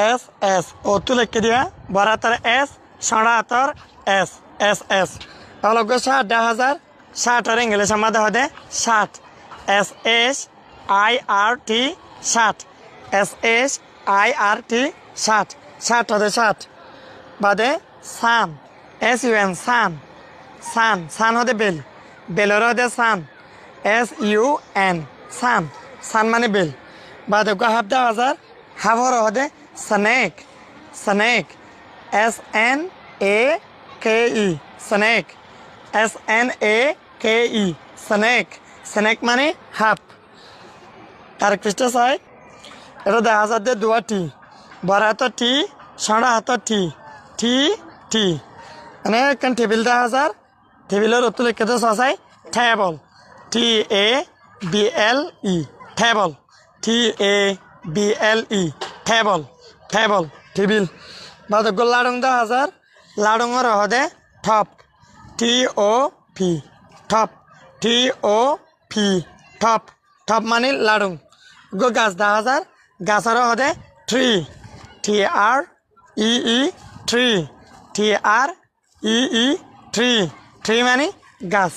S S ও তু লিখে দিয়া বড় হাতের এস সড়া হাতের এস এস এস তাহলে 60,000 60 ইংলিশের মধ্যে হবে 60 S S I R T 60 S S I R T 60 60 হবে 60 বাদে sun S U N sun sun sun হতে বেল বেলের হতে sun S U N sun sun মানে বেল বাদে 50,000 হাফর হতে snake snake S N A K E snake S N A K E snake snake মানে হাফ আর পৃষ্ঠ চাই এটা 10,000 দিয়ে দুয়া টি বড় হাতের টি সড়া হাতের টি টি টি মানে এখানে টেবিল 10,000 টেবিলের উত্তর লিখে তো চাই table T A B L E table T A B L E table table table বা লাডুং 10,000 লাডুঙের হদে top T O P top T O P top top মানে লাডুং গাছ 10,000 গাছের হদে tree T R E E tree T R E E tree tree মানে গাছ